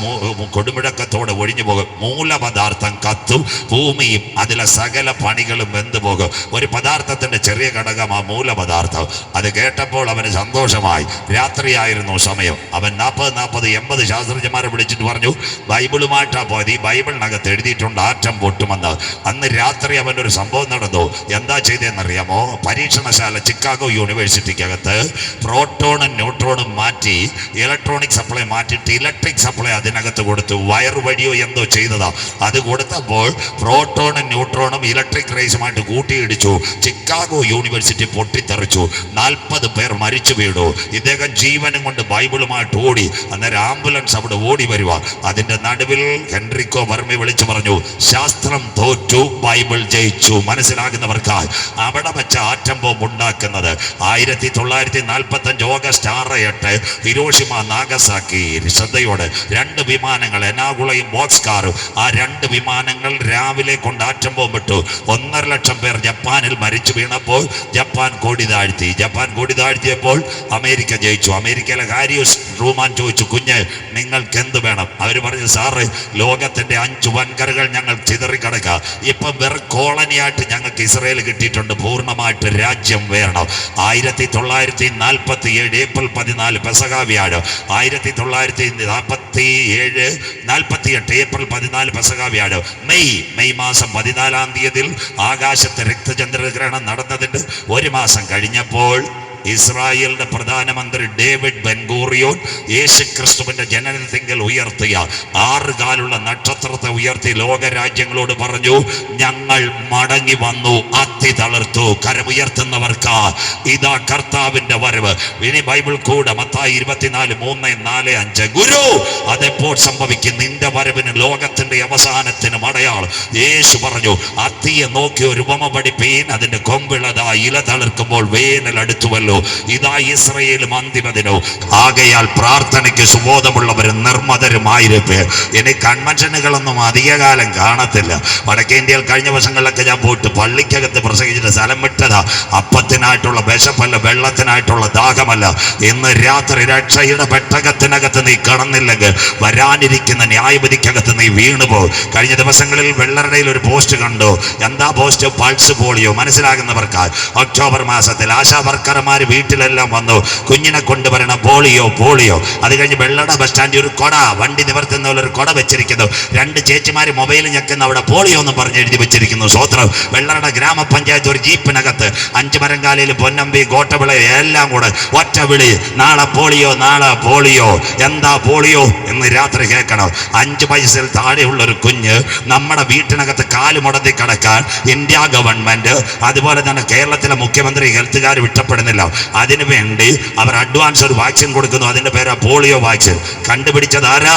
കൊടുമുഴക്കത്തോടെ ഒഴിഞ്ഞു പോകും, മൂലപദാർത്ഥം കത്തും, ഭൂമിയും അതിലെ സകല പണികളും വെന്തുപോകും. ഒരു പദാർത്ഥത്തിൻ്റെ ചെറിയ ഘടകമാണ് മൂലപദാർത്ഥം. അത് കേട്ടപ്പോൾ അവന് സന്തോഷമായി. രാത്രിയായിരുന്നു സമയം. അവൻ 40-80 ശാസ്ത്രജ്ഞന്മാരെ വിളിച്ചിട്ട് പറഞ്ഞു, ബൈബിളുമായിട്ടാ പോയത്, ഈ ബൈബിളിനകത്ത് എഴുതിയിട്ടുണ്ട് ആറ്റം പൊട്ടുമെന്ന്. അന്ന് രാത്രി അവൻ്റെ ഒരു സംഭവം നടന്നു. എന്താ ചെയ്തതെന്നറിയാമോ? പരീക്ഷണശാല ചിക്കാഗോ യൂണിവേഴ്സിറ്റിക്കകത്ത് പ്രോട്ടോണും ന്യൂട്രോണും മാറ്റി ഇലക്ട്രോണിക് സപ്ലൈ മാറ്റിയിട്ട് ഇലക്ട്രിക് സപ്ലൈ അതിനകത്ത് കൊടുത്തു. വയർ വഴിയോ എന്തോ ചെയ്തതാ. അത് കൊടുത്തപ്പോൾ പ്രോട്ടോണും ന്യൂട്രോണും ഇലക്ട്രിക് റേസുമായിട്ട് കൂട്ടിയിടിച്ചു. ചിക്കാഗോ യൂണിവേഴ്സിറ്റി പൊട്ടിത്തെറിച്ചു. 40 പേർ മരിച്ചു വീണു. ഇദ്ദേഹം ജീവനും കൊണ്ട് ബൈബിളുമായിട്ട് ഓടി. അന്നേരം ആംബുലൻസ് അവിടെ ഓടി വരുക. അതിൻ്റെ നടുവിൽ ഹെൻറിക്കോ ഫെർമി വിളിച്ചു പറഞ്ഞു, ശാസ്ത്രം തോറ്റു, ബൈബിൾ ജയിച്ചു. മനസ്സിലാകുന്നവർക്കായി അവിടെ വെച്ച ആറ്റം ബോംബ് ഉണ്ടാക്കുന്നത് 1945 ഓഗസ്റ്റ് 6-8 ഹിരോഷിമ നാഗസാക്കി. ശ്രദ്ധയോടെ 2 വിമാനങ്ങൾ, എനാഗുളയും ബോക്സ് കാറും. ആ 2 വിമാനങ്ങൾ രാവിലെ കൊണ്ട് ആറ്റം ബോംബ് ഇട്ടു. 1.5 ലക്ഷം പേർ ജപ്പാനിൽ മരിച്ചു വീണപ്പോൾ ജപ്പാൻ കൊടി താഴ്ത്തി. ജപ്പാൻ കൊടി താഴ്ത്തിയപ്പോൾ അമേരിക്ക ജയിച്ചു. അമേരിക്കയിലെ ഹാരിയസ് ട്രൂമാൻ ചോദിച്ചു, കുഞ്ഞ് നിങ്ങൾക്ക് എന്ത് വേണം? അവർ പറഞ്ഞു, സാറ് ലോകത്തിന്റെ 5 വൻകരകൾ ഞങ്ങൾ ചിതറിക്കിടക്കുക, ഇപ്പം വെറും കോളനിയായിട്ട് ഞങ്ങൾക്ക് ഇസ്രയേൽ കിട്ടിയിട്ടുണ്ട്, പൂർണ്ണമായിട്ട് രാജ്യം വേണം. 1947 ഏപ്രിൽ 14 പെസഹ വ്യാഴം, 1947-48 ഏപ്രിൽ 14 പെസഹ വ്യാഴം, മെയ് മാസം 14-ാം തീയതിയിൽ ആകാശത്ത് രക്തചന്ദ്രഗ്രഹണം നടന്നതിൻ്റെ 1 മാസം കഴിഞ്ഞപ്പോൾ ഇസ്രായേലിന്റെ പ്രധാനമന്ത്രി ഡേവിഡ് ബെൻഗൂറിയോൻ യേശുക്രിസ്തുവിന്റെ ജനനത്തിങ്കൽ ഉയർത്തിയ 6 കാലുള്ള നക്ഷത്രത്തെ ഉയർത്തി ലോകരാജ്യങ്ങളോട് പറഞ്ഞു, ഞങ്ങൾ മടങ്ങി വന്നു, അത്തി തളർത്തു. കരമുയർത്തുന്നവർക്ക് ഇതാ കർത്താവിന്റെ വരവ്. ഇനി ബൈബിൾ കൂടെ മത്തായി 24:3-4-5. ഗുരു, അതെപ്പോൾ സംഭവിക്കും? നിന്റെ വരവിന് ലോകത്തിന്റെ അവസാനത്തിനും അടയാളം. യേശു പറഞ്ഞു, അത്തിയെ നോക്കി ഒരു ഉപമ പഠിപ്പീൻ, അതിന്റെ കൊമ്പിളതാ ഇല തളിർക്കുമ്പോൾ വേനൽ അടുത്തുവല്ലോ. ഇതാ ഇസ്രയേലും അന്തിമദിനോ. ആകയാൽ പ്രാർത്ഥനയ്ക്ക് സുബോധമുള്ളവരും നിർമ്മതരുമായിരിക്കെ. ഇനി കൺവെൻഷനുകളൊന്നും അധികകാലം കാണത്തില്ല. വടക്കേ ഇന്ത്യയിൽ കഴിഞ്ഞ വർഷങ്ങളിലൊക്കെ ഞാൻ പോയിട്ട് പള്ളിക്കകത്ത് പ്രസംഗിച്ചിട്ട് സ്ഥലം വിട്ടതാ. അപ്പത്തിനായിട്ടുള്ള വിശപ്പല്ല, വെള്ളത്തിനായിട്ടുള്ള ദാഹമല്ല. ഇന്ന് രാത്രി രക്ഷയുടെ പെട്ടകത്തിനകത്ത് നീ കടന്നില്ലെങ്കിൽ വരാനിരിക്കുന്ന ന്യായവിധിക്കകത്ത് നീ വീണുപോ. കഴിഞ്ഞ ദിവസങ്ങളിൽ വെള്ളറടയിൽ ഒരു പോസ്റ്റ് കണ്ടു. എന്താ പോസ്റ്റ്? Pulse polio. മനസ്സിലാകുന്നവർക്കായി ഒക്ടോബർ മാസത്തിൽ ആശാ വർക്കർമാർ വീട്ടിലെല്ലാം വന്നു കുഞ്ഞിനെ കൊണ്ടുവരണം, പോളിയോ പോളിയോ. അത് കഴിഞ്ഞ് വെള്ളട ബസ് സ്റ്റാൻഡിൽ ഒരു കൊട, വണ്ടി നിവർത്തുന്ന പോലെ ഒരു കൊട വെച്ചിരിക്കുന്നു. രണ്ട് ചേച്ചിമാർ മൊബൈൽ ഞെക്കുന്ന അവിടെ പോളിയോ എന്ന് പറഞ്ഞ് എഴുതി വെച്ചിരിക്കുന്നു. സ്വോത്രം. വെള്ളറട ഗ്രാമപഞ്ചായത്ത് ഒരു ജീപ്പിനകത്ത് അഞ്ചുമരങ്കാലയിൽ പൊന്നമ്പി കോട്ടവിള എല്ലാം കൂടെ ഒറ്റ വിളി, നാളെ പോളിയോ, നാളെ പോളിയോ. എന്താ പോളിയോ എന്ന് രാത്രി കേൾക്കണം. 5 വയസ്സിൽ താഴെയുള്ള ഒരു കുഞ്ഞ് നമ്മുടെ വീട്ടിനകത്ത് കാല് മുടന്തി കിടക്കാൻ ഇന്ത്യ ഗവൺമെന്റ്, അതുപോലെ തന്നെ കേരളത്തിലെ മുഖ്യമന്ത്രി, ഹെൽത്തുകാർ വിട്ടപ്പെടുന്നില്ല. അതിനുവേണ്ടി അവർ അഡ്വാൻസ് ഒരു വാക്സിൻ കൊടുക്കുന്നു. അതിന്റെ പേരാ പോളിയോ വാക്സിൻ. കണ്ടുപിടിച്ചത് ആരാ?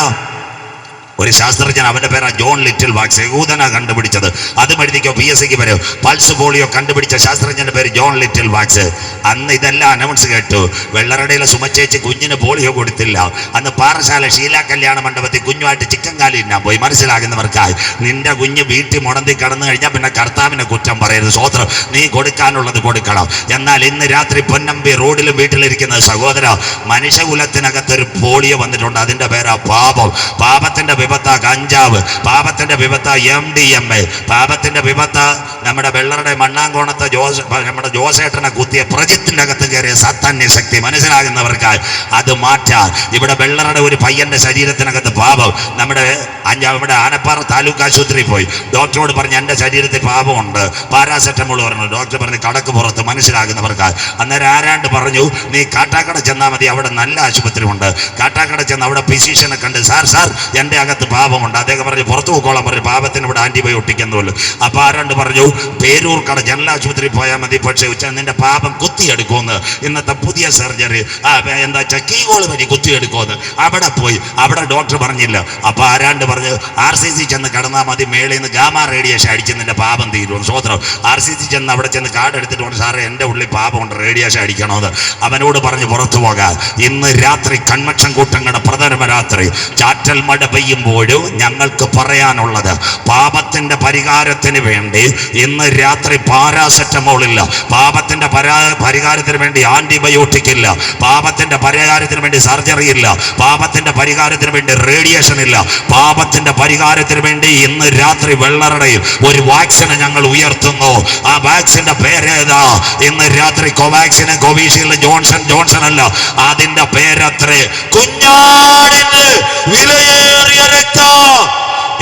ഒരു ശാസ്ത്രജ്ഞൻ. അവന്റെ പേരാ ജോൺ ലിറ്റിൽ വാക്സ്. യഹൂദനാ കണ്ടുപിടിച്ചത്. അതും എഴുതിക്കോ, PSCക്ക് വരും. പൾസ് പോളിയോ കണ്ടുപിടിച്ച ശാസ്ത്രജ്ഞന്റെ പേര് ജോൺ ലിറ്റിൽ വാക്സ്. അന്ന് ഇതെല്ലാം അനൗൺസ് കേട്ടു. വെള്ളറടയിലെ സുമച്ചേച്ചി കുഞ്ഞിന് പോളിയോ കൊടുത്തില്ല. അന്ന് പാറശാല ഷീല കല്യാണ മണ്ഡപത്തിൽ കുഞ്ഞുമായിട്ട് ചിക്കൻ കാലി തിന്നാൻ പോയി. മനസ്സിലാകുന്നവർക്കായി നിന്റെ കുഞ്ഞ് വീട്ടിൽ മുടന്തി കടന്നു കഴിഞ്ഞാൽ പിന്നെ കർത്താവിനെ കുറ്റം പറയരുത്. സ്വോത്രം. നീ കൊടുക്കാനുള്ളത് കൊടുക്കണം. എന്നാൽ ഇന്ന് രാത്രി പൊന്നമ്പി റോഡിലും വീട്ടിലിരിക്കുന്ന സഹോദര, മനുഷ്യകുലത്തിനകത്തൊരു പോളിയോ വന്നിട്ടുണ്ട്. അതിന്റെ പേരാ പാപം. പാപത്തിന്റെ വിപത്ത കഞ്ചാവ്, പാപത്തിന്റെ വിപത്ത MDMA, പാപത്തിന്റെ വിപത്ത നമ്മുടെ വെള്ളറുടെ മണ്ണാങ്കോണത്തെ നമ്മുടെ ജോസേട്ടനെ കുത്തിയ പ്രജിത്തിന്റെ അകത്ത് കയറിയ സാത്താന്യ ശക്തി. മനസ്സിലാകുന്നവർക്കായി അത് മാറ്റാൻ ഇവിടെ വെള്ളറുടെ ഒരു പയ്യന്റെ ശരീരത്തിനകത്ത് പാപം. നമ്മുടെ ആനപ്പാറ താലൂക്ക് ആശുപത്രിയിൽ പോയി ഡോക്ടറോട് പറഞ്ഞു എൻ്റെ ശരീരത്തിൽ പാപമുണ്ട്, പാരാസെറ്റമോൾ പറഞ്ഞു. ഡോക്ടർ പറഞ്ഞു കടക്ക് പുറത്ത്. മനസ്സിലാകുന്നവർക്കായി അന്നേരം ആരാണ്ട് പറഞ്ഞു നീ കാട്ടാക്കട ചെന്നാൽ മതി, അവിടെ നല്ല ആശുപത്രി ഉണ്ട്. കാട്ടാക്കട ചെന്ന് അവിടെ ഫിസിഷ്യനെ കണ്ട് സാർ എൻ്റെ അകത്ത് പാപമുണ്ട്. അദ്ദേഹം പറഞ്ഞു പുറത്തു പോയിക്കോളാൻ പറഞ്ഞു, പാപത്തിന് ഇവിടെ ആന്റിബയോട്ടിക് എന്നുള്ളൂ. അപ്പൊ ആരാണ്ട് പറഞ്ഞു പേരൂർക്കട ജനറൽ ആശുപത്രി പോയാൽ മതി, പക്ഷേ നിന്റെ പാപം കുത്തിയെടുക്കുമെന്ന്. ഇന്നത്തെ പുതിയ സർജറി എന്താ കീകോള് വഴി കുത്തിയെടുക്കുമെന്ന്. അവിടെ പോയി. അവിടെ ഡോക്ടർ പറഞ്ഞില്ല. അപ്പൊ ആരാണ്ട് പറഞ്ഞു RCC ചെന്ന് കിടന്നാൽ മതി, മേളിൽ നിന്ന് ഗാമ റേഡിയേഷൻ അടിച്ച് നിന്റെ പാപം തീരുമെന്ന്. സ്വോത്രം. RCC ചെന്ന് അവിടെ ചെന്ന് കാർഡ് എടുത്തിട്ടുണ്ട്, സാറേ എൻ്റെ ഉള്ളിൽ പാപമുണ്ട്, റേഡിയേഷൻ അടിക്കണമെന്ന്. അവനോട് പറഞ്ഞ് പുറത്തു പോകാൻ. ഇന്ന് രാത്രി കൺവെൻഷൻ കൂട്ടങ്ങളുടെ പ്രഥമ രാത്രി ചാറ്റൽ മഴ പെയ്യുമ്പോഴും ഞങ്ങൾക്ക് പറയാനുള്ളത്, പാപത്തിന്റെ പരിഹാരത്തിന് വേണ്ടി ഇന്ന് രാത്രി പാരാസെറ്റമോൾ ഇല്ല, പാപത്തിന്റെ പരിഹാരത്തിന് വേണ്ടി ആന്റിബയോട്ടിക് ഇല്ല, പാപത്തിന്റെ പരിഹാരത്തിന് വേണ്ടി സർജറി ഇല്ല, പാപത്തിന്റെ പരിഹാരത്തിന് വേണ്ടി റേഡിയേഷൻ ഇല്ല. പാപത്തിന്റെ പരിഹാരത്തിന് വേണ്ടി ഇന്ന് രാത്രി വെള്ളറടയിൽ ഒരു വാക്സിനെ ഞങ്ങൾ ഉയർത്തുന്നു. ആ വാക്സിന്റെ പേരേതാ? ഇന്ന് രാത്രി കോവാക്സിന്, കോവിഷീൽഡ്, ജോൺസൺ അല്ല, അതിന്റെ പേരത്രേ കുഞ്ഞാടിന്റെ വിലയേറിയ രക്തം.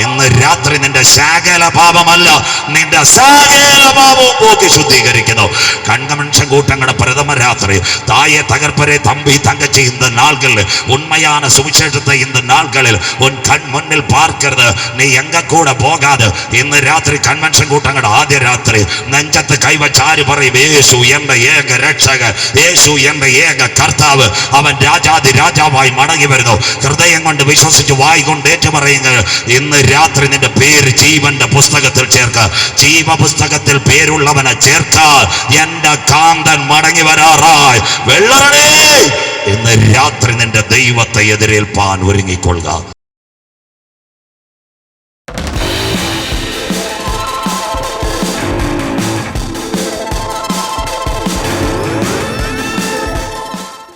ഇന്ന് രാത്രി നിന്റെ ശാകല പാപമല്ല, നിന്റെ സകല പാപവും പോക്കി ശുദ്ധീകരിക്കുന്നു. കൺവെൻഷൻ കൂട്ടങ്ങളുടെ പ്രഥമ രാത്രി தாயே தகர்ப்பரே தம்பி தங்கச்சி, இந்த நாள்களில் உண்மையான சுவிசேஷத்தை இந்த நாள்களில் உன் கண் முன்னில் பார்க்கிறது. நீ எங்க கூட போகாது. ഇന്ന് രാത്രി കൺവെൻഷൻ കൂട്ടങ്ങളുടെ ആദ്യ രാത്രി നെഞ്ചത്ത് കൈവച്ചാരി പറയും യേശു എന്റെ ഏക രക്ഷകൻ, യേശു എന്റെ ഏക കർത്താവ്, അവൻ രാജാതി രാജാവായി മടങ്ങി വരുന്നു. ഹൃദയം കൊണ്ട് വിശ്വസിച്ച് വായി കൊണ്ട് ഏറ്റുപറയുക. ഇന്ന് രാത്രി നിന്റെ പേര് ജീവന്റെ പുസ്തകത്തിൽ ചേർക്ക. ജീവപുസ്തകത്തിൽ പേരുള്ളവനെ ചേർക്കാൻ എന്റെ കാന്തൻ മടങ്ങി വരാറായി. വെള്ളറടേ, ഇന്ന് രാത്രി നിന്റെ ദൈവത്തെ എതിരേൽപ്പാൻ ഒരുങ്ങിക്കൊള്ളുക.